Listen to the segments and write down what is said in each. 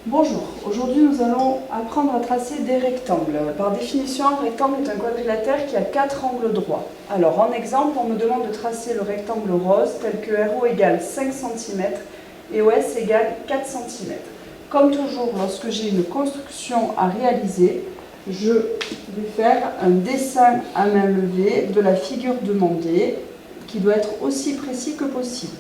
Bonjour, aujourd'hui nous allons apprendre à tracer des rectangles. Par définition, un rectangle est un quadrilatère qui a 4 angles droits. Alors en exemple, on me demande de tracer le rectangle rose tel que RO égale 5 cm et OS égale 4 cm. Comme toujours, lorsque j'ai une construction à réaliser, je vais faire un dessin à main levée de la figure demandée qui doit être aussi précis que possible.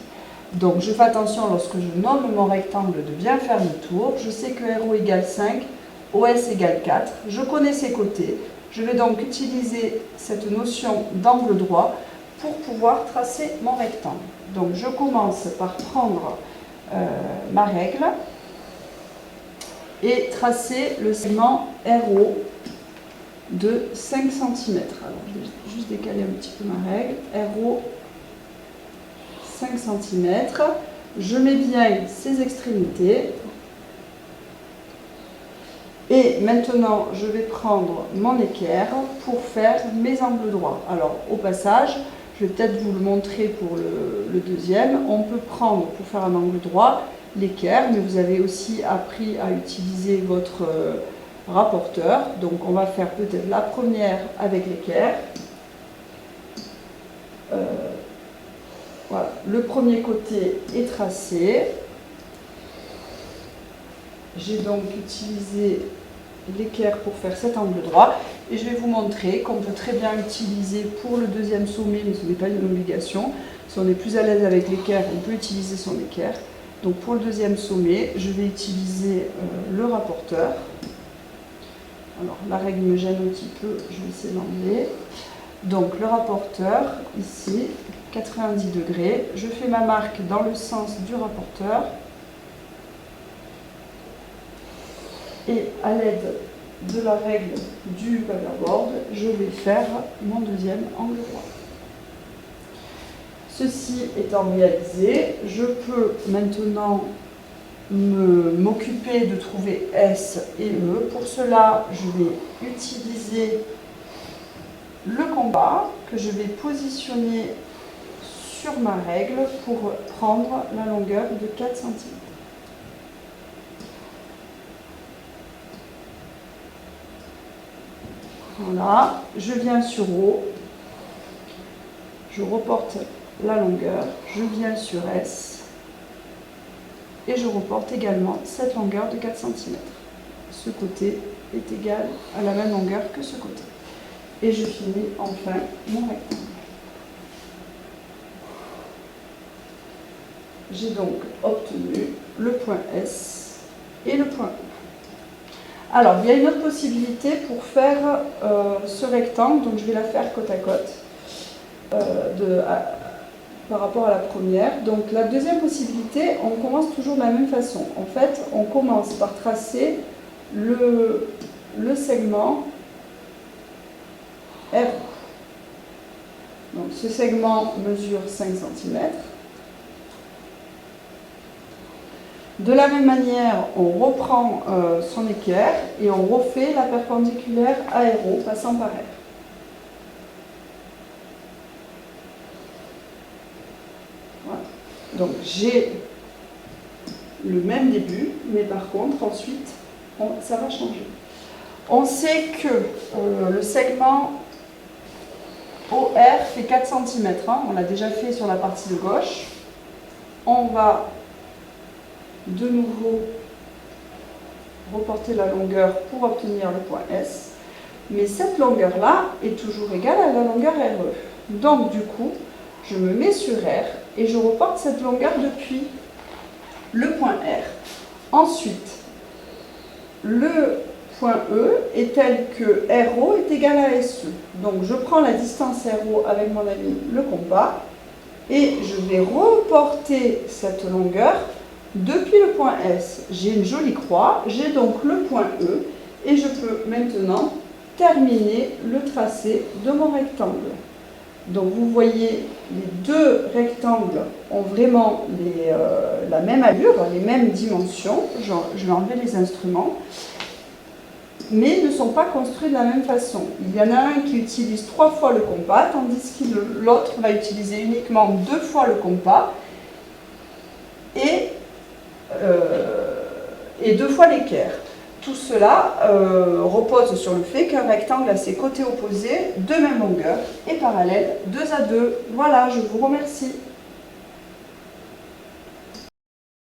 Donc je fais attention lorsque je nomme mon rectangle de bien faire le tour. Je sais que RO égale 5, OS égale 4. Je connais ses côtés. Je vais donc utiliser cette notion d'angle droit pour pouvoir tracer mon rectangle. Donc je commence par prendre ma règle et tracer le segment RO de 5 cm. Alors je vais juste décaler un petit peu ma règle. RO 5 cm, je mets bien ses extrémités et maintenant je vais prendre mon équerre pour faire mes angles droits. Alors au passage, je vais peut-être vous le montrer pour le deuxième, on peut prendre pour faire un angle droit l'équerre, mais vous avez aussi appris à utiliser votre rapporteur. Donc on va faire peut-être la première avec l'équerre. Voilà, le premier côté est tracé. J'ai donc utilisé l'équerre pour faire cet angle droit et je vais vous montrer qu'on peut très bien utiliser pour le deuxième sommet, mais ce n'est pas une obligation. Si on est plus à l'aise avec l'équerre, on peut utiliser son équerre. Donc pour le deuxième sommet, je vais utiliser le rapporteur. Alors la règle me gêne un petit peu, je vais essayer d'enlever. Donc le rapporteur, ici, 90 degrés, je fais ma marque dans le sens du rapporteur et à l'aide de la règle du paperboard, je vais faire mon deuxième angle droit. Ceci étant réalisé, je peux maintenant m'occuper de trouver S et E. Pour cela, je vais utiliser le compas que je vais positionner sur ma règle pour prendre la longueur de 4 cm. Voilà, je viens sur O, je reporte la longueur, je viens sur S et je reporte également cette longueur de 4 cm. Ce côté est égal à la même longueur que ce côté. Et je finis enfin mon rectangle. J'ai donc obtenu le point S et le point E. Alors, il y a une autre possibilité pour faire ce rectangle, donc je vais la faire côte à côte par rapport à la première. Donc la deuxième possibilité, on commence toujours de la même façon. En fait, on commence par tracer le segment RO. Donc ce segment mesure 5 cm. De la même manière, on reprend son équerre et on refait la perpendiculaire à RO passant par R. Voilà. Donc j'ai le même début, mais par contre ensuite ça va changer. On sait que le segment OR fait 4 cm, hein, on l'a déjà fait sur la partie de gauche. On va de nouveau reporter la longueur pour obtenir le point S, mais cette longueur-là est toujours égale à la longueur RE. Donc du coup, je me mets sur R et je reporte cette longueur depuis le point R. Ensuite, le point E est tel que RO est égal à SE. Donc je prends la distance RO avec mon ami le compas et je vais reporter cette longueur depuis le point S. J'ai une jolie croix, j'ai donc le point E et je peux maintenant terminer le tracé de mon rectangle. Donc vous voyez, les deux rectangles ont vraiment la même allure, les mêmes dimensions. Je vais enlever les instruments, mais ne sont pas construits de la même façon. Il y en a un qui utilise 3 fois le compas, tandis que l'autre va utiliser uniquement 2 fois le compas. et 2 fois l'équerre. Tout cela repose sur le fait qu'un rectangle a ses côtés opposés de même longueur et parallèles 2 à 2. Voilà, je vous remercie.